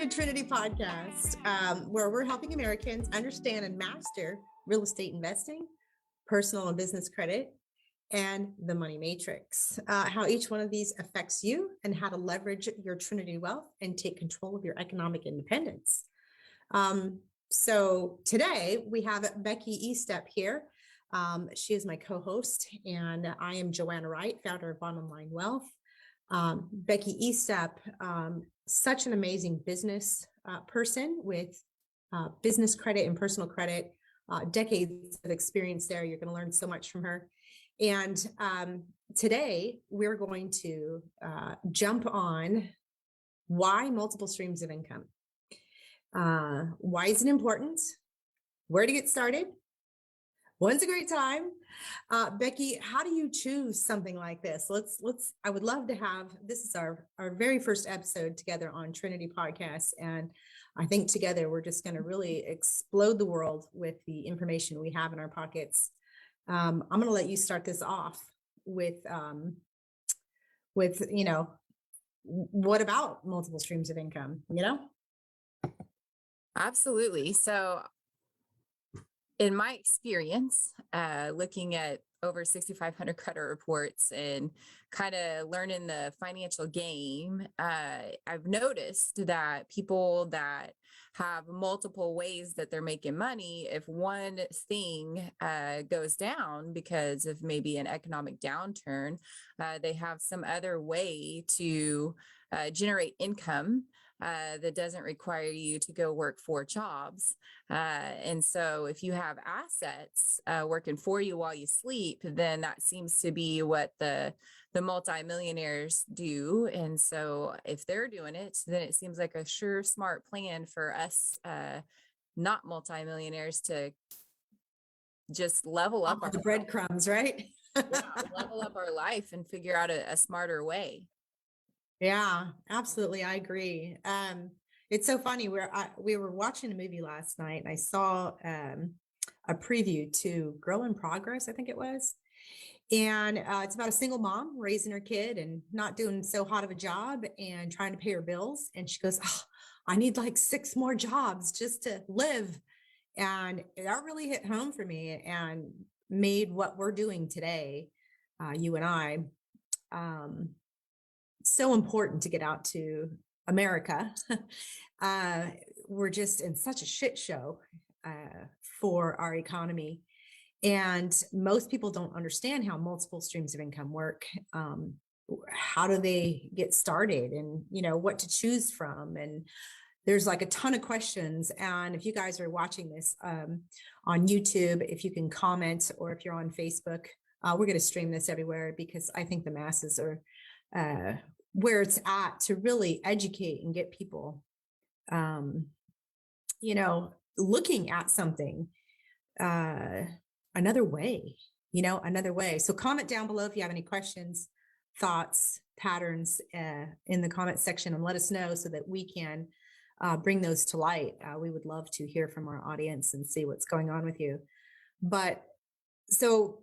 to Trinity Podcast, where we're helping Americans understand and master real estate investing, personal and business credit, and the money matrix, how each one of these affects you and how to leverage your Trinity wealth and take control of your economic independence. So today we have Becky Estep here. She is my co-host, and I am Joanna Wright, founder of Bottom Line Wealth. Becky Estep, such an amazing business person with business credit and personal credit, decades of experience there. You're going to learn so much from her. And today we're going to jump on why multiple streams of income. Why is it important? Where to get started? When's a great time? Becky, how do you choose something like this? I would love to have, this is our very first episode together on Trinity Podcast. And I think together we're just going to really explode the world with the information we have in our pockets. I'm going to let you start this off with, what about multiple streams of income, Absolutely. So in my experience, looking at over 6,500 credit reports and kind of learning the financial game, I've noticed that people that have multiple ways that they're making money, if one thing goes down because of maybe an economic downturn, they have some other way to generate income that doesn't require you to go work 4 jobs. And so if you have assets working for you while you sleep, then that seems to be what the multimillionaires do. And so if they're doing it, then it seems like a sure smart plan for us not multimillionaires to just level up the breadcrumbs, right? Level up our life and figure out a smarter way. Yeah, absolutely. I agree. It's so funny. We were watching a movie last night and I saw a preview to Girl in Progress, I think it was. And it's about a single mom raising her kid and not doing so hot of a job and trying to pay her bills. And she goes, I need like 6 more jobs just to live. And that really hit home for me and made what we're doing today, you and I, so important to get out to America. We're just in such a shit show for our economy. And most people don't understand how multiple streams of income work. How do they get started and, what to choose from? And there's like a ton of questions. And if you guys are watching this on YouTube, if you can comment, or if you're on Facebook, we're going to stream this everywhere because I think the masses are where it's at to really educate and get people, looking at something another way. So comment down below if you have any questions, thoughts, patterns in the comment section, and let us know so that we can bring those to light. We would love to hear from our audience and see what's going on with you. But so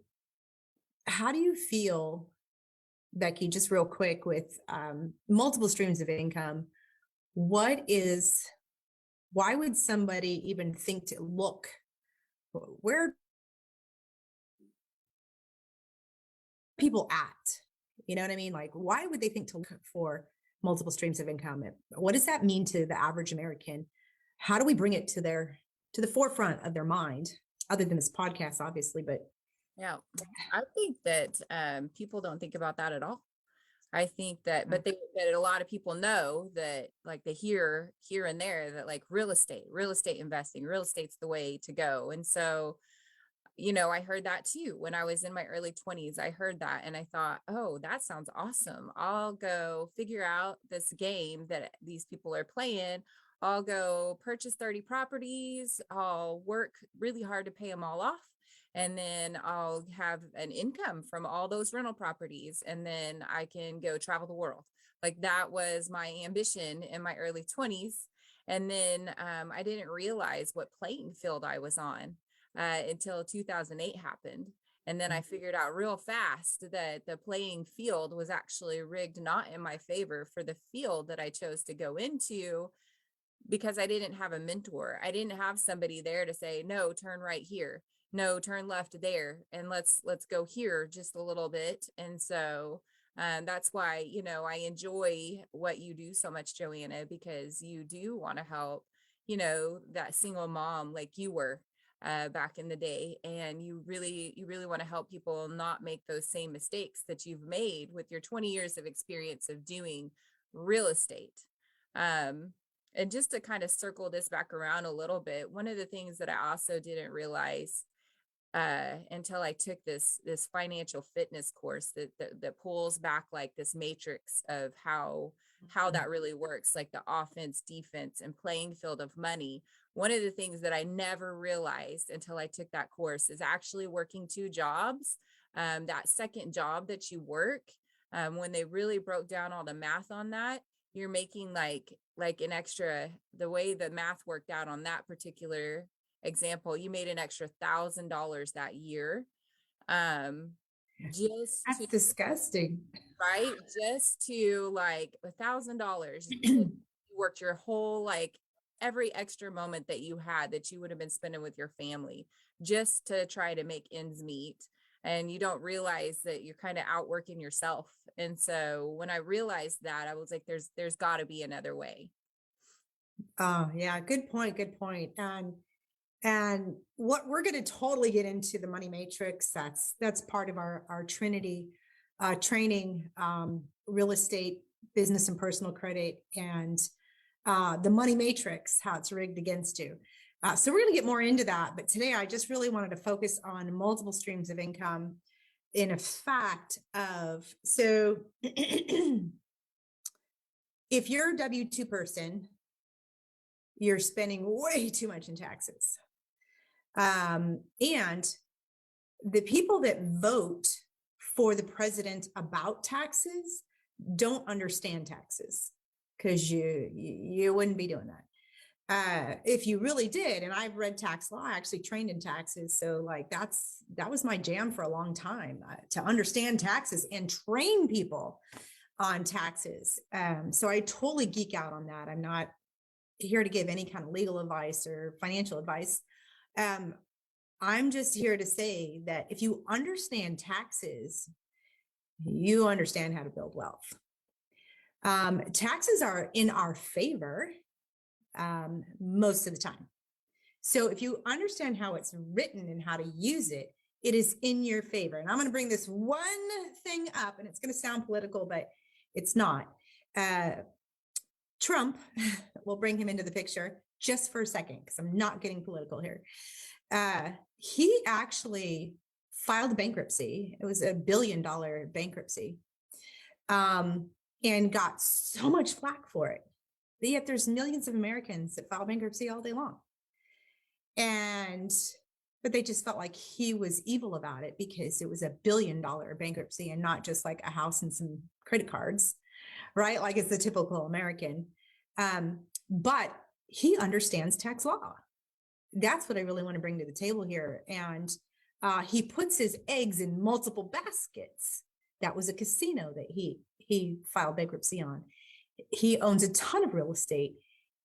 how do you feel, Becky, just real quick, with multiple streams of income? Why would somebody even think to look? Where people at? You know what I mean? Like, why would they think to look for multiple streams of income? What does that mean to the average American? How do we bring it to the forefront of their mind, other than this podcast, obviously? But yeah, I think that people don't think about that at all. I think that, but that a lot of people know that, like, they hear here and there that, like, real estate investing, real estate's the way to go. And so, I heard that too. When I was in my early 20s, I heard that and I thought, oh, that sounds awesome. I'll go figure out this game that these people are playing. I'll go purchase 30 properties. I'll work really hard to pay them all off. And then I'll have an income from all those rental properties. And then I can go travel the world. Like, that was my ambition in my early 20s. And then I didn't realize what playing field I was on until 2008 happened. And then I figured out real fast that the playing field was actually rigged not in my favor for the field that I chose to go into. because I didn't have a mentor. I didn't have somebody there to say, no, turn right here. No, turn left there. And let's go here just a little bit. And so that's why, I enjoy what you do so much, Joanna, because you do want to help, that single mom like you were back in the day. And you really want to help people not make those same mistakes that you've made with your 20 years of experience of doing real estate. Um, and just to kind of circle this back around a little bit, one of the things that I also didn't realize until I took this financial fitness course that pulls back like this matrix of how that really works, like the offense, defense, and playing field of money. One of the things that I never realized until I took that course is actually working two jobs. That second job that you work, when they really broke down all the math on that, you're making like an extra, the way the math worked out on that particular example, you made an extra $1,000 that year. Just That's to, disgusting. right, just to like $1,000, you worked your whole, like every extra moment that you had that you would have been spending with your family just to try to make ends meet. And you don't realize that you're kind of outworking yourself. And so when I realized that, I was like, there's got to be another way. Oh, yeah, good point, good point. And what we're going to totally get into the money matrix. That's part of our Trinity training, real estate, business and personal credit, and the money matrix, how it's rigged against you. So we're going to get more into that. But today I just really wanted to focus on multiple streams of income in a fact of, so if you're a W-2 person, you're spending way too much in taxes. And the people that vote for the president about taxes don't understand taxes, because you wouldn't be doing that if you really did. And I've read tax law. I actually trained in taxes, so like that was my jam for a long time, to understand taxes and train people on taxes. So I totally geek out on that. I'm not here to give any kind of legal advice or financial advice. I'm just here to say that if you understand taxes, you understand how to build wealth. Taxes are in our favor most of the time. So if you understand how it's written and how to use it, it is in your favor. And I'm going to bring this one thing up, and it's going to sound political, but it's not. Trump, we'll bring him into the picture just for a second, because I'm not getting political here. He actually filed bankruptcy. It was $1 billion bankruptcy, and got so much flack for it. But yet there's millions of Americans that file bankruptcy all day long. But they just felt like he was evil about it because it was $1 billion bankruptcy and not just like a house and some credit cards, right? Like it's the typical American. But he understands tax law. That's what I really want to bring to the table here. And he puts his eggs in multiple baskets. That was a casino that he filed bankruptcy on. He owns a ton of real estate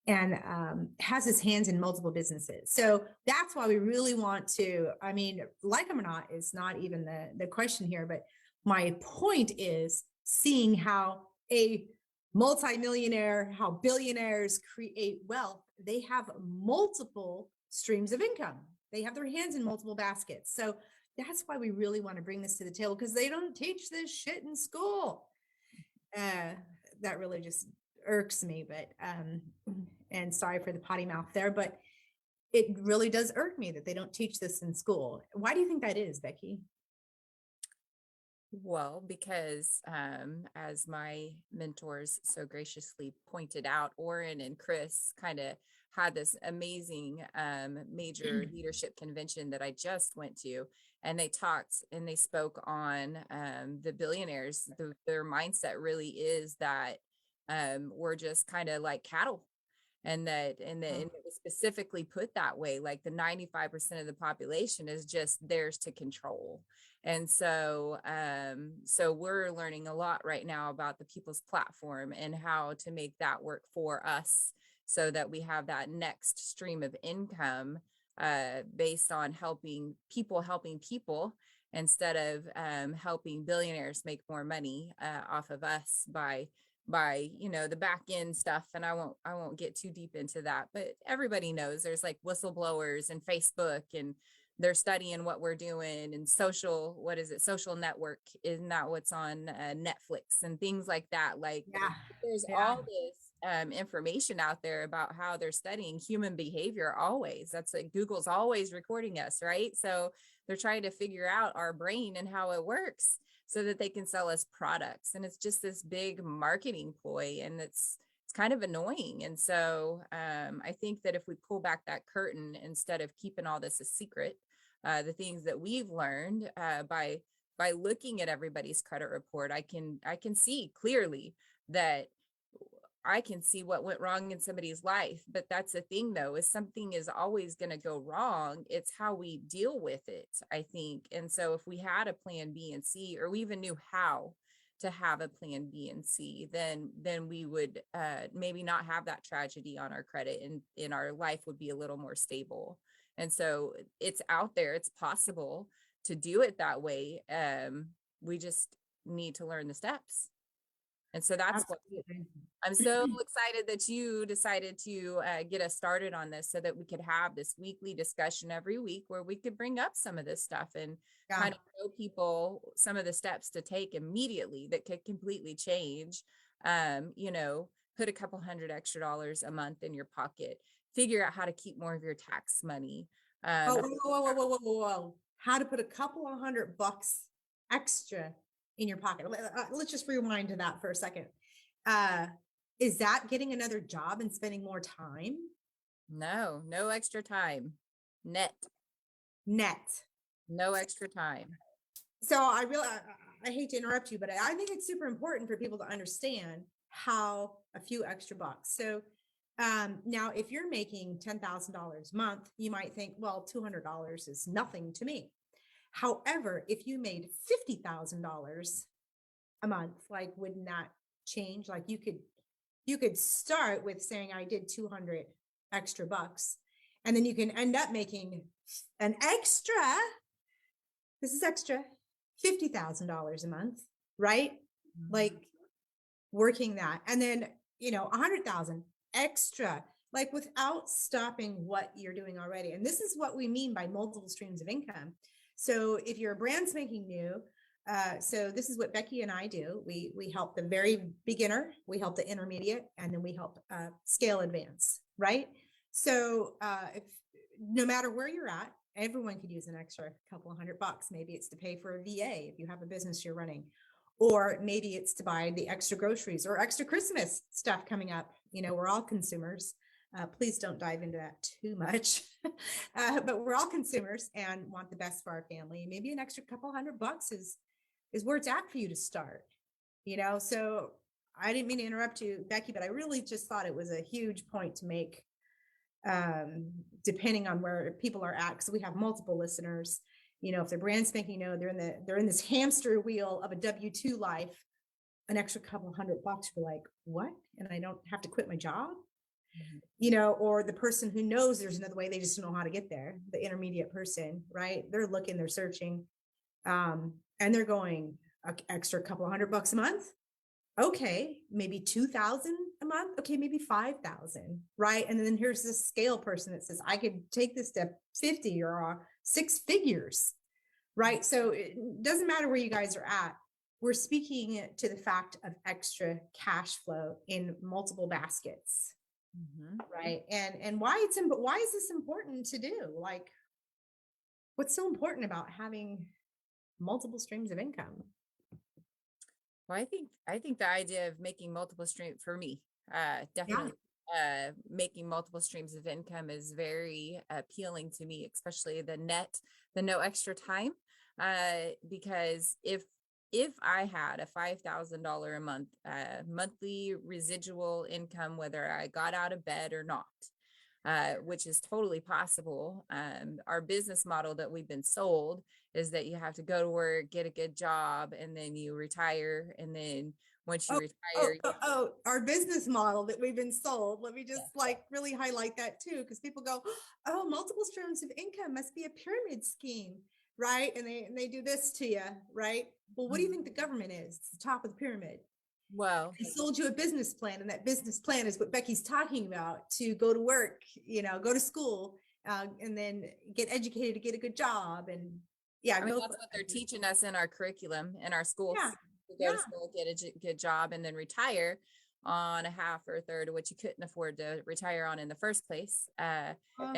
and has his hands in multiple businesses. So that's why we really want to, I mean, like him or not is not even the question here, but my point is seeing how a multimillionaire, how billionaires create wealth. They have multiple streams of income. They have their hands in multiple baskets. So that's why we really want to bring this to the table, because they don't teach this shit in school. That really just irks me, but and sorry for the potty mouth there, but it really does irk me that they don't teach this in school. Why do you think that is, Becky? Well, because as my mentors so graciously pointed out, Orrin and Chris kind of had this amazing major leadership convention that I just went to, and they talked and they spoke on the billionaires. Their mindset really is that we're just kind of like cattle. And it was specifically put that way, like the 95% of the population is just theirs to control. And so we're learning a lot right now about the people's platform and how to make that work for us. so that we have that next stream of income based on helping people instead of helping billionaires make more money off of us by the back end stuff. And I won't get too deep into that, but everybody knows there's like whistleblowers and Facebook, and they're studying what we're doing, and social network, isn't that what's on Netflix and things like that? Like Yeah. there's Yeah. all this information out there about how they're studying human behavior. Always, that's like Google's always recording us, right? So they're trying to figure out our brain and how it works so that they can sell us products. And it's just this big marketing ploy, and it's kind of annoying. And so I think that if we pull back that curtain, instead of keeping all this a secret, the things that we've learned by looking at everybody's credit report, I can see clearly that I can see what went wrong in somebody's life. But that's the thing, though, is something is always going to go wrong. It's how we deal with it, I think. And so if we had a plan B and C, or we even knew how to have a plan B and C, then we would maybe not have that tragedy on our credit, and in our life would be a little more stable. And so it's out there, it's possible to do it that way. We just need to learn the steps. And so that's what Absolutely. I'm so excited that you decided to get us started on this, so that we could have this weekly discussion every week where we could bring up some of this stuff and Yeah. kind of show people some of the steps to take immediately that could completely change. Put a couple $100 extra a month in your pocket, figure out how to keep more of your tax money. Oh, whoa. How to put a couple of $100 extra in your pocket. Let's just rewind to that for a second. Is that getting another job and spending more time? No extra time. Net. No extra time. So I hate to interrupt you, but I think it's super important for people to understand how a few extra bucks. So now if you're making $10,000 a month, you might think, well, $200 is nothing to me. However, if you made $50,000 a month, like, wouldn't that change? Like, you could start with saying, I did 200 extra bucks, and then you can end up making an extra, this is extra, $50,000 a month, right? Mm-hmm. Like, working that, and then 100,000 extra, like, without stopping what you're doing already. And this is what we mean by multiple streams of income. So if you're a brand spanking new, so this is what Becky and I do. We help the very beginner, we help the intermediate, and then we help scale advance, right? So if no matter where you're at, everyone could use an extra couple of $100. Maybe it's to pay for a VA if you have a business you're running, or maybe it's to buy the extra groceries or extra Christmas stuff coming up. We're all consumers. Please don't dive into that too much, but we're all consumers and want the best for our family. Maybe an extra couple $100 is where it's at for you to start. So I didn't mean to interrupt you, Becky, but I really just thought it was a huge point to make, depending on where people are at, because we have multiple listeners. If they're brand spanking new, they're in this hamster wheel of a W-2 life. An extra couple $100 for, like, what? And I don't have to quit my job. Or the person who knows there's another way, they just don't know how to get there. The intermediate person, right? They're looking, they're searching, and they're going, extra couple $100 a month. Okay, maybe 2,000 a month. Okay, maybe 5,000, right? And then here's this scale person that says, I could take this to 50 or 6 figures, right? So it doesn't matter where you guys are at. We're speaking to the fact of extra cash flow in multiple baskets. Right. And why is this important to do? Like, what's so important about having multiple streams of income? Well, I think the idea of making multiple streams, for me, definitely making multiple streams of income is very appealing to me, especially the no extra time. Because if I had a $5,000 a month monthly residual income, whether I got out of bed or not, which is totally possible. Our business model that we've been sold is that you have to go to work, get a good job, and then you retire, and then once you Oh, oh, retire. oh, oh, our business model that we've been sold. Let me just like really highlight that too, because people go, oh, multiple streams of income must be a pyramid scheme, right? And they do this to you, right? Well, what do you think the government is? It's the top of the pyramid. Well, They sold you a business plan, and that business plan is what Becky's talking about: to go to work, go to school, and then get educated to get a good job, and yeah, I mean, go that's for what they're it. teaching us in our curriculum in our schools. Yeah, To go to yeah, school, get a good job, and then retire on a half or a third of what you couldn't afford to retire on in the first place. uh-huh.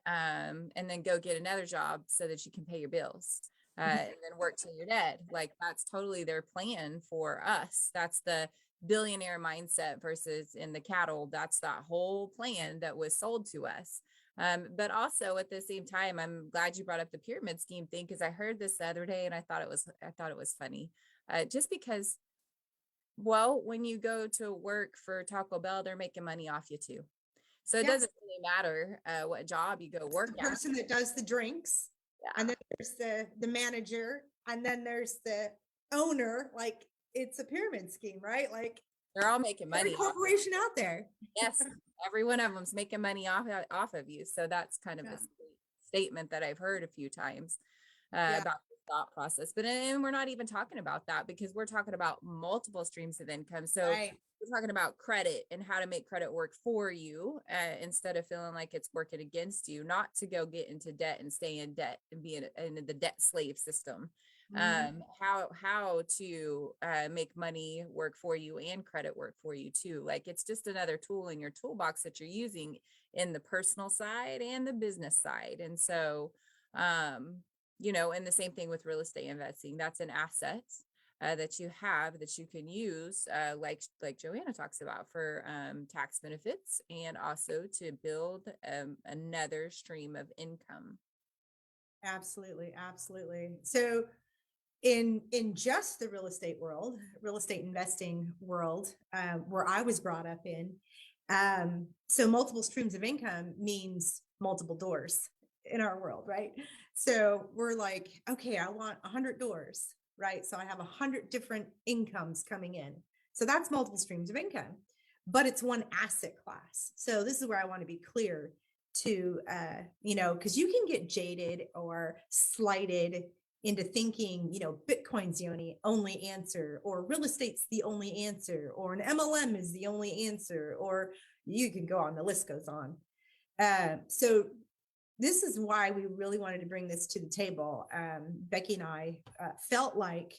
And then go get another job so that you can pay your bills. And then work till you're dead. Like that's totally their plan for us. That's the billionaire mindset versus in the cattle. That's that whole plan that was sold to us. But also at the same time, I'm glad you brought up the pyramid scheme thing because I heard this the other day and I thought it was funny. Just because, well, when you go to work for Taco Bell, they're making money off you too. So it Yes, doesn't really matter what job you go work the at. person that does the drinks, and Yeah, then there's the manager, and then there's the owner. Like it's a pyramid scheme, right? Like they're all making every money off. corporation out there. Yes, every one of them's making money off of you. So that's kind of Yeah, a statement that I've heard a few times yeah, about the thought process. But and we're not even talking about that because we're talking about multiple streams of income. So right. we're talking about credit and how to make credit work for you instead of feeling like it's working against you. Not to go get into debt and stay in debt and be in the debt slave system. Mhm. How to make money work for you and credit work for you too. Like it's just another tool in your toolbox that you're using in the personal side and the business side. And so and the same thing with real estate investing. That's an asset that you have that you can use, like Joanna talks about, for tax benefits and also to build another stream of income. Absolutely, absolutely. So in just the real estate investing world, where I was brought up in, so multiple streams of income means multiple doors in our world, right? So we're like, okay, I want 100 doors, right? So I have 100 different incomes coming in. So that's multiple streams of income, but it's one asset class. So this is where I want to be clear to, because you can get jaded or slighted into thinking, Bitcoin's the only answer, or real estate's the only answer, or an MLM is the only answer, or you can go on, the list goes on. So this is why we really wanted to bring this to the table. Becky and I felt like,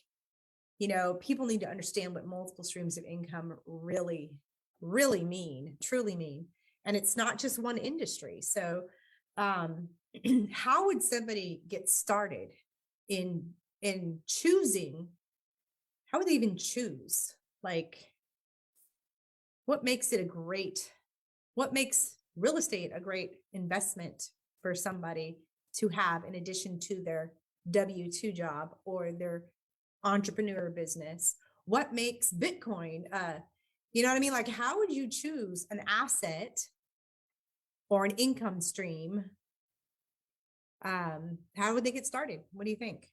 people need to understand what multiple streams of income really mean, truly mean. And it's not just one industry. So um, how would somebody get started in choosing? How would they even choose? Like, what makes it what makes real estate a great investment for somebody to have in addition to their W-2 job or their entrepreneur business? What makes Bitcoin, you know what I mean? Like, how would you choose an asset or an income stream? How would they get started? What do you think?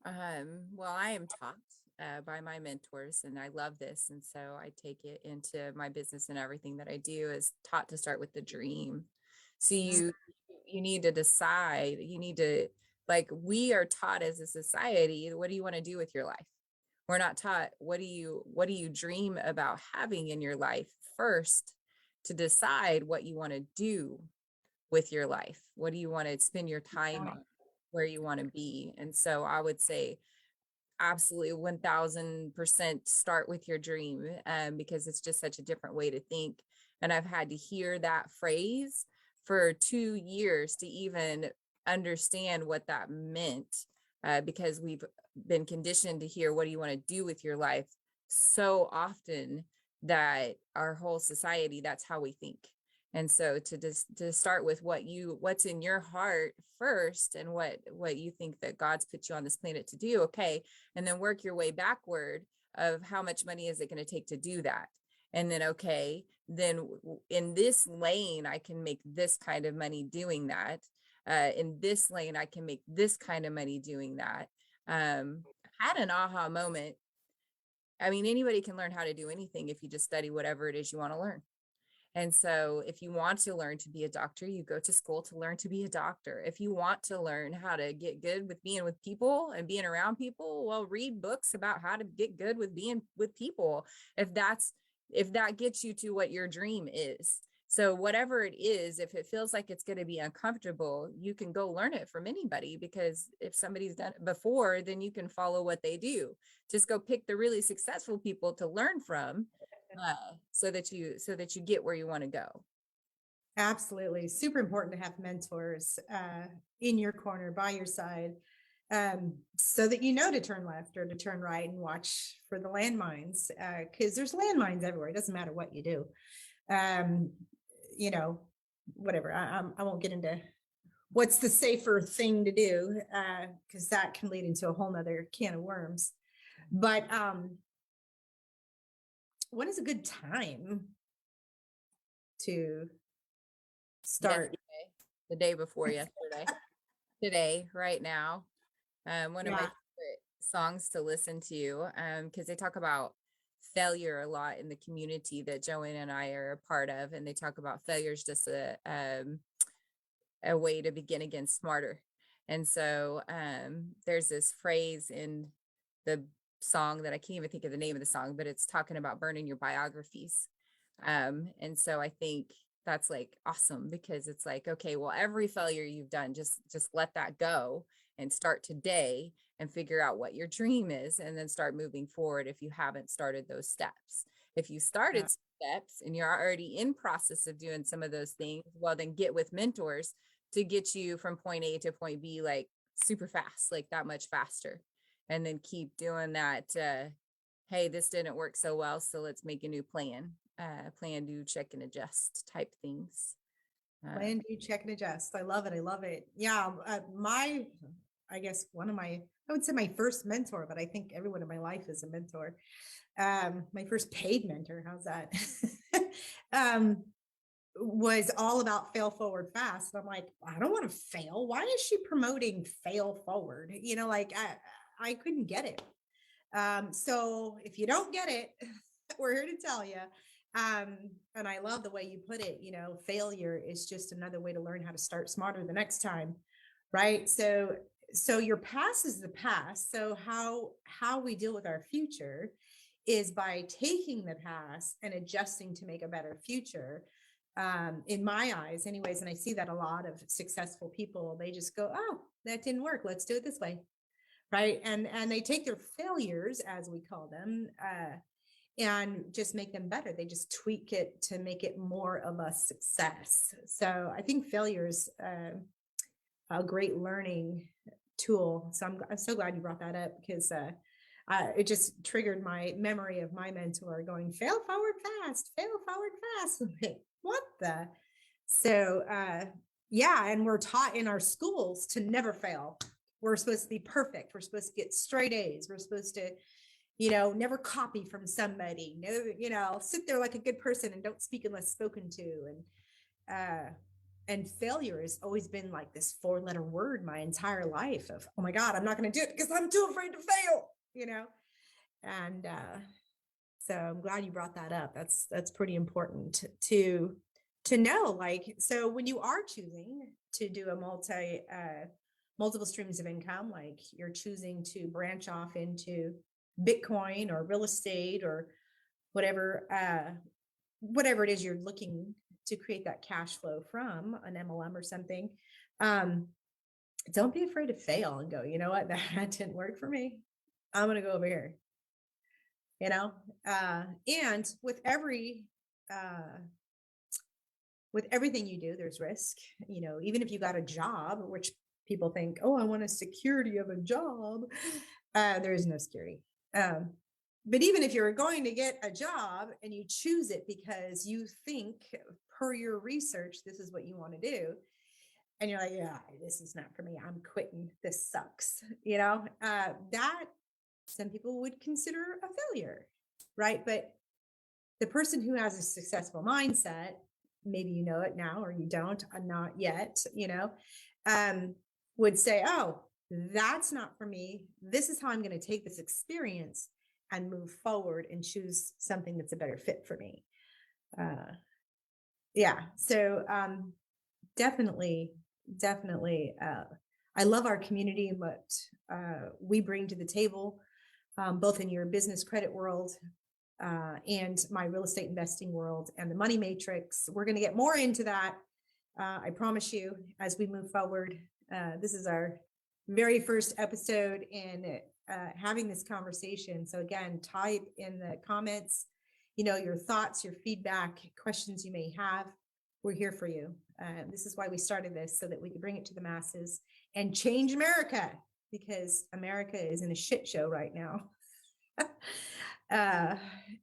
Well, I am taught by my mentors, and I love this, and so I take it into my business and everything that I do is taught to start with the dream. So you need to decide. You need to, like, we are taught as a society, what do you want to do with your life? We're not taught what do you dream about having in your life first to decide what you want to do with your life. What do you want to spend your time on? Where you want to be. And so I would say absolutely 1000% start with your dream, because it's just such a different way to think. And I've had to hear that phrase for 2 years to even understand what that meant, because we've been conditioned to hear, what do you want to do with your life, so often that our whole society, that's how we think. And so to start with what's in your heart first, and what you think that God's put you on this planet to do. Okay. And then work your way backward of how much money is it going to take to do that. And then, okay, then in this lane, I can make this kind of money doing that. In this lane, I can make this kind of money doing that. I had an aha moment I mean, anybody can learn how to do anything if you just study whatever it is you want to learn. And so if you want to learn to be a doctor, you go to school to learn to be a doctor. If you want to learn how to get good with being with people and being around people, well, read books about how to get good with being with people. If that gets you to what your dream is. So whatever it is, if it feels like it's going to be uncomfortable, you can go learn it from anybody, because if somebody's done it before, then you can follow what they do. Just go pick the really successful people to learn from, so that you get where you want to go. Absolutely. Super important to have mentors in your corner by your side, so that you know to turn left or to turn right and watch for the landmines, because there's landmines everywhere. It doesn't matter what you do. Um, you know, whatever. I won't get into what's the safer thing to do, because that can lead into a whole nother can of worms. But what is a good time to start? Yesterday, the day before yesterday, today, right now. One of my Yeah, favorite songs to listen to, because they talk about failure a lot in the community that Joanne and I are a part of, and they talk about failure is just a way to begin again smarter. And so there's this phrase in the song that I can't even think of the name of the song, but it's talking about burning your biographies. And so I think that's like awesome, because it's like, okay, well, every failure you've done, just let that go and start today and figure out what your dream is, and then start moving forward if you haven't started those steps. If you yeah, started steps and you're already in process of doing some of those things, well, then get with mentors to get you from point A to point B, like super fast, like that much faster. And then keep doing that. Hey, this didn't work so well, so let's make a new plan. Plan, do, check, and adjust type things. plan, do, check, and adjust. I love it. I love it. Yeah, I guess I would say my first mentor, but I think everyone in my life is a mentor. My first paid mentor, how's that? um, was all about fail forward fast. And I'm like, I don't want to fail. Why is she promoting fail forward? Like I couldn't get it. So if you don't get it, we're here to tell you. And I love the way you put it. Failure is just another way to learn how to start smarter the next time, right? So your past is the past. So how we deal with our future is by taking the past and adjusting to make a better future. In my eyes, anyways, and I see that a lot of successful people, they just go, "Oh, that didn't work. Let's do it this way." Right. And they take their failures, as we call them, and just make them better. They just tweak it to make it more of a success. So I think failure is a great learning tool. So I'm so glad you brought that up, because it just triggered my memory of my mentor going, fail forward fast. What the? So yeah, and we're taught in our schools to never fail. We're supposed to be perfect. We're supposed to get straight A's. We're supposed to, never copy from somebody. No, sit there like a good person and don't speak unless spoken to. And failure has always been like this 4-letter word my entire life of, oh my God, I'm not going to do it because I'm too afraid to fail. And so I'm glad you brought that up. That's pretty important to know. Like, so when you are choosing to do a multiple streams of income, like you're choosing to branch off into Bitcoin or real estate or whatever it is you're looking to create that cash flow from, an MLM or something, don't be afraid to fail and go, you know what, that didn't work for me. I'm going to go over here. And with everything you do, there's risk. Even if you got a job, which people think, oh, I want a security of a job, there is no security. But even if you're going to get a job and you choose it because you think, per your research, this is what you want to do, and you're like, yeah, this is not for me, I'm quitting, this sucks, that some people would consider a failure, right? But the person who has a successful mindset, maybe you know it now or you don't, not yet, would say, oh, that's not for me. This is how I'm going to take this experience and move forward and choose something that's a better fit for me. Yeah. So definitely, definitely. I love our community and what we bring to the table, both in your business credit world and my real estate investing world and the money matrix. We're going to get more into that. I promise you, as we move forward. This is our very first episode in having this conversation. So again, type in the comments, your thoughts, your feedback, questions you may have. We're here for you. This is why we started this, so that we could bring it to the masses and change America, because America is in a shit show right now.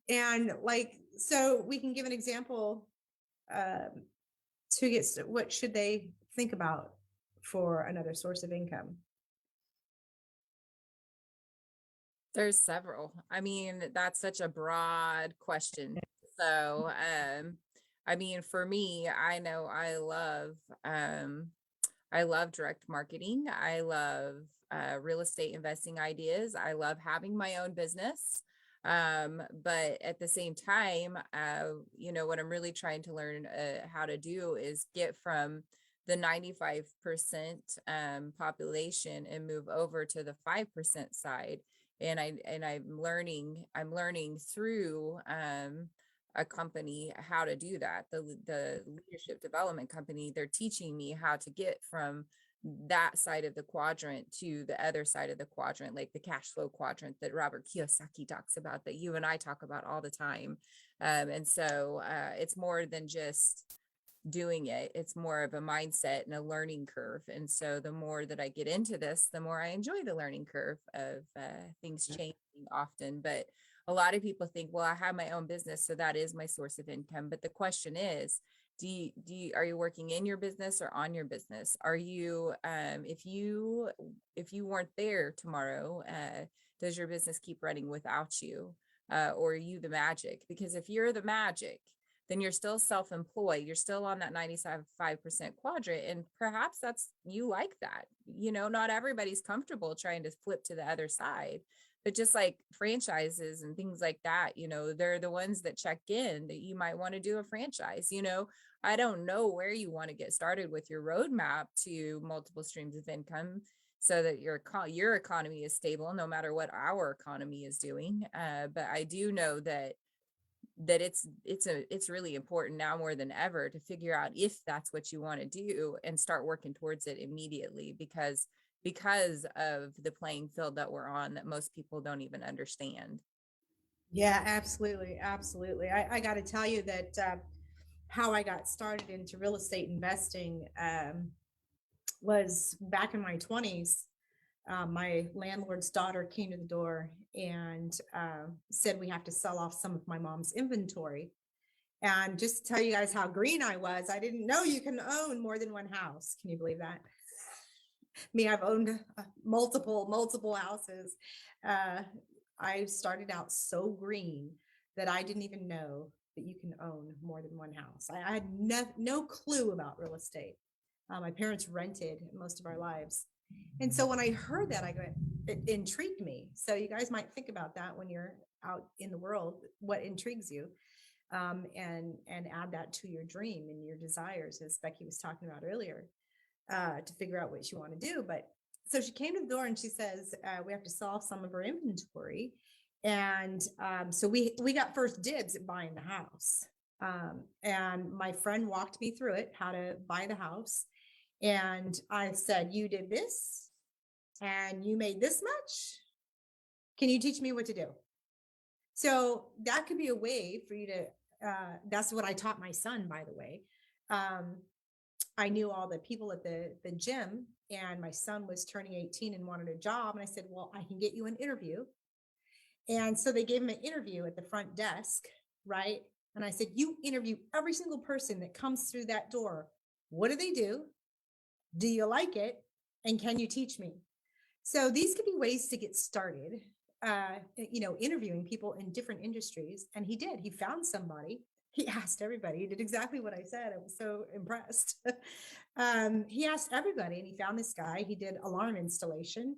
And so we can give an example to get what should they think about for another source of income. There's several. I mean, that's such a broad question. So, I mean, for me, I know I love direct marketing. I love real estate investing ideas. I love having my own business. But at the same time, what I'm really trying to learn how to do is get from the 95% population and move over to the 5% side. And I'm learning through a company how to do that. The leadership development company, they're teaching me how to get from that side of the quadrant to the other side of the quadrant, like the cash flow quadrant that Robert Kiyosaki talks about, that you and I talk about all the time. And so it's more than just doing it. It's more of a mindset and a learning curve. And so the more that I get into this, the more I enjoy the learning curve of things changing often. But a lot of people think, well, I have my own business, so that is my source of income. But the question is, are you working in your business or on your business? Are you, if you weren't there tomorrow, does your business keep running without you? Or are you the magic? Because if you're the magic, then you're still self-employed. You're still on that 95% quadrant. And perhaps you like that. Not everybody's comfortable trying to flip to the other side, but just like franchises and things like that, they're the ones that check in that you might want to do a franchise. I don't know where you want to get started with your roadmap to multiple streams of income, so that your economy is stable, no matter what our economy is doing. But I do know that it's really important now more than ever to figure out if that's what you want to do and start working towards it immediately, because of the playing field that we're on, that most people don't even understand. Yeah, absolutely. Absolutely. I got to tell you that how I got started into real estate investing was back in my 20s. My landlord's daughter came to the door and said, we have to sell off some of my mom's inventory. And just to tell you guys how green I was, I didn't know you can own more than one house. Can you believe that? Me, I've owned multiple houses. I started out so green that I didn't even know that you can own more than one house. I had no clue about real estate. My parents rented most of our lives. And so when I heard that, it intrigued me. So you guys might think about that when you're out in the world, what intrigues you, and add that to your dream and your desires, as Becky was talking about earlier, to figure out what you want to do. But so she came to the door and she says, we have to sell some of our inventory. And so we got first dibs at buying the house. And my friend walked me through it, how to buy the house. And I said, you did this and you made this much. Can you teach me what to do? So that could be a way for you to, that's what I taught my son, by the way. I knew all the people at the gym, and my son was turning 18 and wanted a job. And I said, well, I can get you an interview. And so they gave him an interview at the front desk, right? And I said, you interview every single person that comes through that door. What do they do? Do you like it? And can you teach me? So these could be ways to get started, interviewing people in different industries. And he did. He found somebody. He asked everybody. He did exactly what I said. I was so impressed. He asked everybody, and he found this guy. He did alarm installation.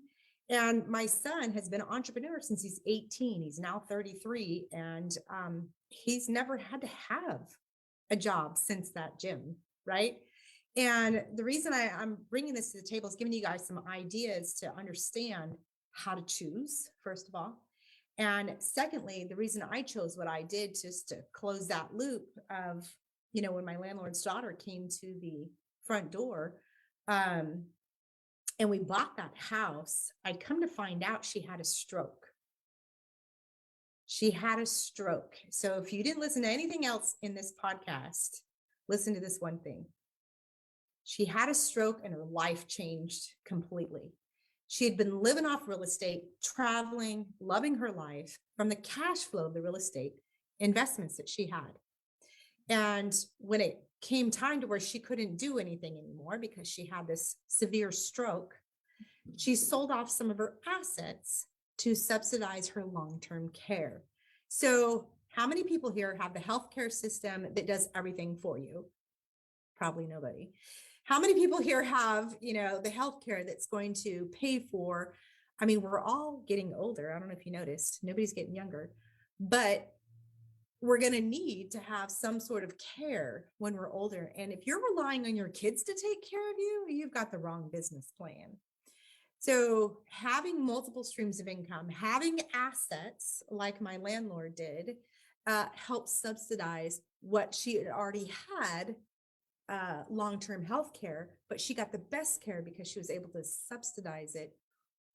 And my son has been an entrepreneur since he's 18. He's now 33, and he's never had to have a job since that gym, right? And the reason I'm bringing this to the table is giving you guys some ideas to understand how to choose, first of all. And secondly, the reason I chose what I did just to close that loop of, when my landlord's daughter came to the front door, um, and we bought that house, I'd come to find out she had a stroke. She had a stroke. So if you didn't listen to anything else in this podcast, listen to this one thing. She had a stroke and her life changed completely. She had been living off real estate, traveling, loving her life from the cash flow of the real estate investments that she had. And when it came time to where she couldn't do anything anymore because she had this severe stroke, she sold off some of her assets to subsidize her long-term care. So how many people here have the healthcare system that does everything for you? Probably nobody. How many people here have, the healthcare that's going to pay for, we're all getting older. I don't know if you noticed, nobody's getting younger, but we're going to need to have some sort of care when we're older. And if you're relying on your kids to take care of you, you've got the wrong business plan. So having multiple streams of income, having assets like my landlord did, helps subsidize what she had already had, long-term health care, but she got the best care because she was able to subsidize it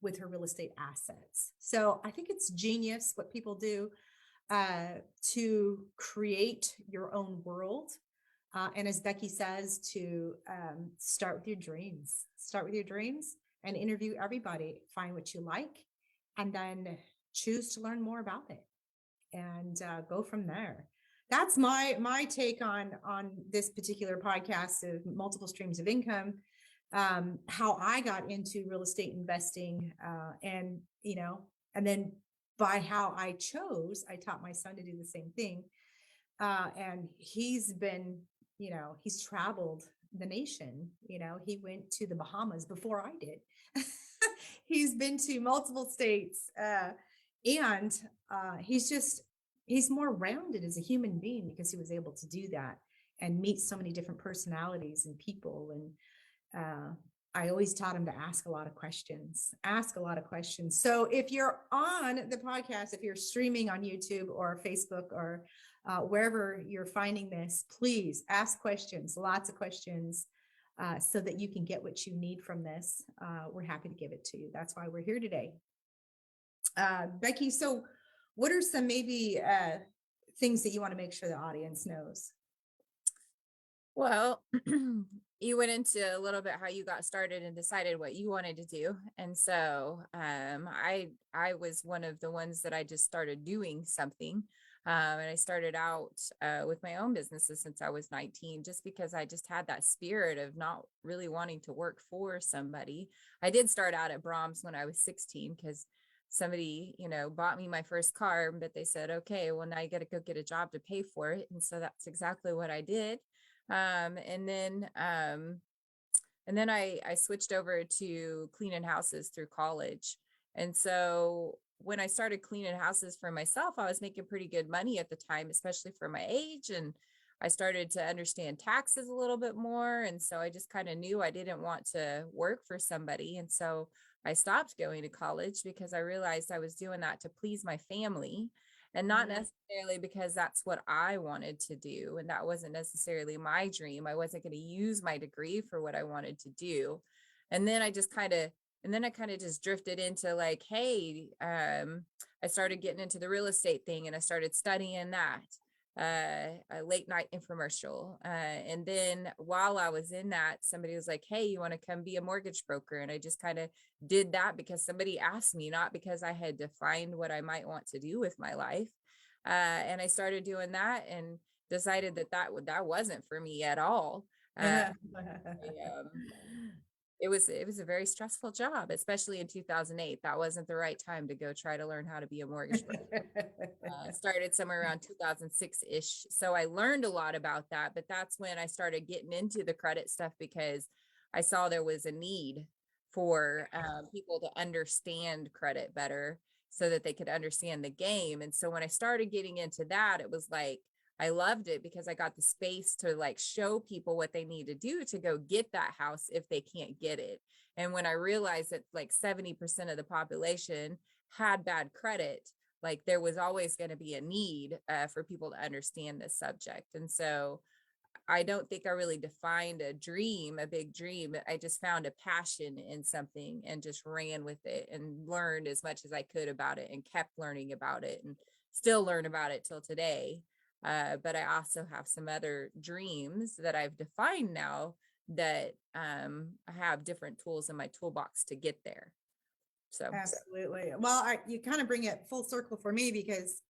with her real estate assets. So I think it's genius what people do to create your own world. And as Becky says, to start with your dreams. Start with your dreams and interview everybody. Find what you like, and then choose to learn more about it, and go from there. That's my take on this particular podcast of multiple streams of income. How I got into real estate investing, and then by how I chose, I taught my son to do the same thing. And he's been, he's traveled the nation. He went to the Bahamas before I did. He's been to multiple states, and he's more rounded as a human being because he was able to do that and meet so many different personalities and people. And I always taught him to ask a lot of questions. So if you're on the podcast, if you're streaming on YouTube or Facebook or wherever you're finding this, please ask questions, lots of questions, so that you can get what you need from this. We're happy to give it to you. That's why we're here today. Becky, so what are some maybe things that you want to make sure the audience knows? Well, you went into a little bit how you got started and decided what you wanted to do. And so I was one of the ones that I just started doing something. And I started out with my own businesses since I was 19, just because I just had that spirit of not really wanting to work for somebody. I did start out at Brahms when I was 16 because somebody, bought me my first car, but they said, okay, well, now you got to go get a job to pay for it. And so that's exactly what I did. And then I switched over to cleaning houses through college. And so when I started cleaning houses for myself, I was making pretty good money at the time, especially for my age. And I started to understand taxes a little bit more. And so I just kind of knew I didn't want to work for somebody. And so I stopped going to college because I realized I was doing that to please my family, and not necessarily because that's what I wanted to do. And that wasn't necessarily my dream. I wasn't going to use my degree for what I wanted to do. And then I kind of just drifted into like, hey, I started getting into the real estate thing and I started studying that, a late night infomercial. And then while I was in that, somebody was like, hey, you want to come be a mortgage broker? And I just kind of did that because somebody asked me, not because I had defined what I might want to do with my life. And I started doing that and decided that wasn't for me at all. It was a very stressful job, especially in 2008. That wasn't the right time to go try to learn how to be a mortgage broker. Started somewhere around 2006-ish. So I learned a lot about that, but that's when I started getting into the credit stuff because I saw there was a need for people to understand credit better so that they could understand the game. And so when I started getting into that, it was like, I loved it because I got the space to like show people what they need to do to go get that house if they can't get it. And when I realized that like 70% of the population had bad credit, like there was always going to be a need for people to understand this subject. And so I don't think I really defined a dream, a big dream. I just found a passion in something and just ran with it and learned as much as I could about it and kept learning about it and still learn about it till today. But I also have some other dreams that I've defined now that I have different tools in my toolbox to get there. So Absolutely. Well, you kind of bring it full circle for me because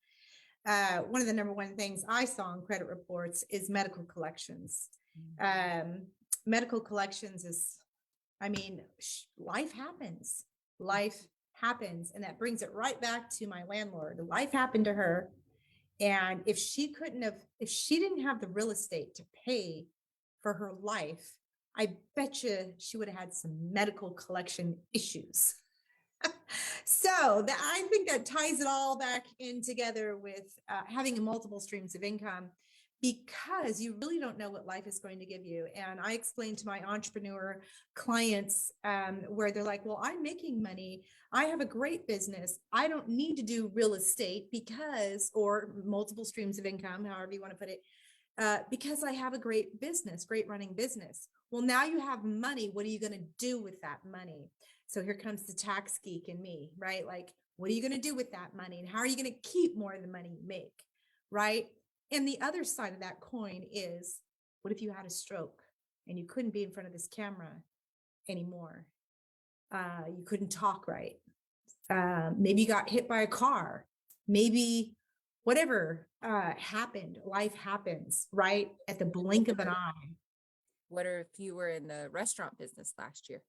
one of the number one things I saw in credit reports is medical collections. Medical collections is, I mean, life happens. Life happens. And that brings it right back to my landlord. Life happened to her. And if she didn't have the real estate to pay for her life, I bet you she would have had some medical collection issues. So I think that ties it all back in together with having multiple streams of income, because you really don't know what life is going to give you. And I explain to my entrepreneur clients where they're like, well, I'm making money. I have a great business. I don't need to do real estate because, or multiple streams of income, however you want to put it, because I have a great business, great running business. Well, now you have money. What are you going to do with that money? So here comes the tax geek in me, right? Like, what are you going to do with that money? And how are you going to keep more of the money you make, right? And the other side of that coin is, what if you had a stroke and you couldn't be in front of this camera anymore? You couldn't talk right. Maybe you got hit by a car. Maybe whatever happened, life happens, right? At the blink of an eye. what if you were in the restaurant business last year?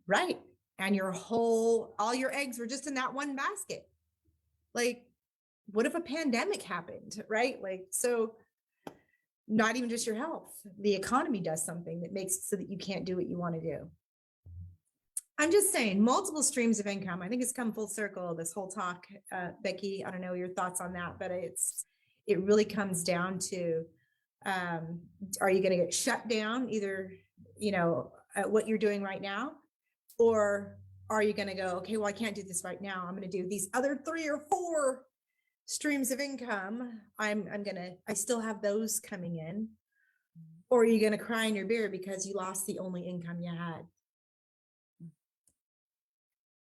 Right. And all your eggs were just in that one basket. Like, what if a pandemic happened, right? Like, so not even just your health, the economy does something that makes it so that you can't do what you want to do. I'm just saying, multiple streams of income. I think it's come full circle, this whole talk. Becky, I don't know your thoughts on that, but it really comes down to, are you going to get shut down either, at what you're doing right now, or are you going to go, okay, well, I can't do this right now. I'm going to do these other 3 or 4 streams of income. I still have those coming in. Or are you going to cry in your beer because you lost the only income you had?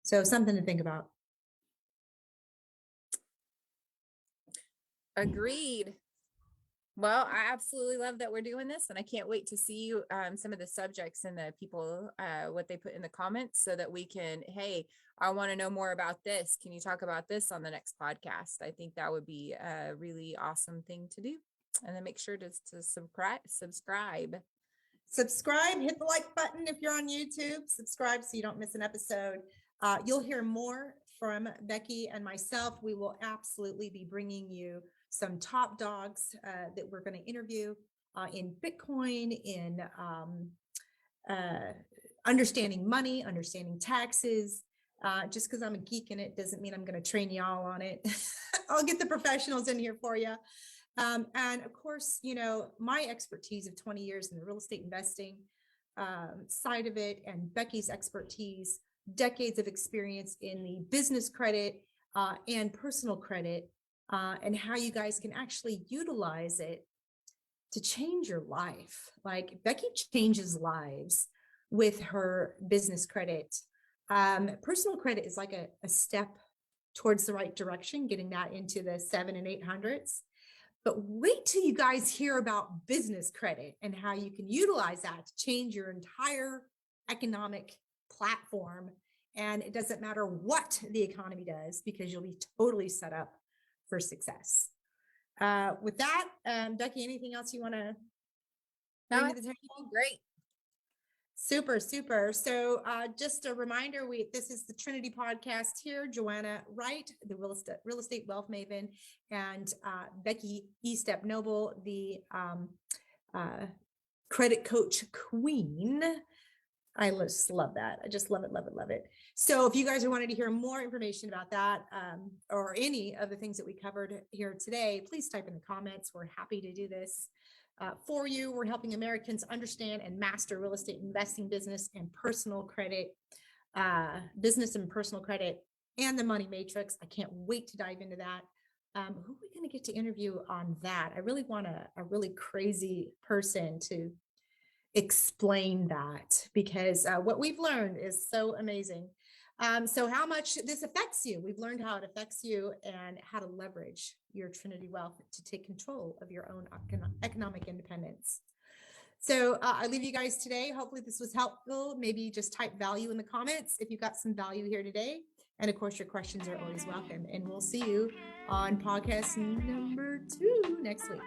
So something to think about. Agreed. Well, I absolutely love that we're doing this, and I can't wait to see some of the subjects and the people, what they put in the comments so that we can, hey, I want to know more about this. Can you talk about this on the next podcast? I think that would be a really awesome thing to do. And then make sure to subscribe. Hit the like button if you're on YouTube, subscribe so you don't miss an episode. You'll hear more from Becky and myself. We will absolutely be bringing you some top dogs that we're going to interview in Bitcoin, in understanding money, understanding taxes. Just because I'm a geek in it doesn't mean I'm going to train y'all on it. I'll get the professionals in here for you. And of course, my expertise of 20 years in the real estate investing side of it, and Becky's expertise, decades of experience in the business credit and personal credit, and how you guys can actually utilize it to change your life. Like, Becky changes lives with her business credit. Personal credit is like a step towards the right direction, getting that into the 700s and 800s. But wait till you guys hear about business credit and how you can utilize that to change your entire economic platform. And it doesn't matter what the economy does, because you'll be totally set up for success. With that, Becky, anything else you want to bring to the table? Great. Super, super. So just a reminder, this is the Trinity podcast here. Joanna Wright, the real estate wealth maven, and Becky Estep Noble, the credit coach queen. I just love that. I just love it, love it, love it. So if you guys are wanting to hear more information about that, or any of the things that we covered here today, please type in the comments. We're happy to do this for you. We're helping Americans understand and master real estate investing, business and personal credit, and the money matrix. I can't wait to dive into that. Who are we going to get to interview on that? I really want a really crazy person to explain that, because what we've learned is so amazing. So how much this affects you, we've learned how it affects you and how to leverage your Trinity wealth to take control of your own economic independence. So I leave you guys today. Hopefully this was helpful. Maybe just type value in the comments if you got some value here today. And of course, your questions are always welcome. And we'll see you on podcast number 2 next week.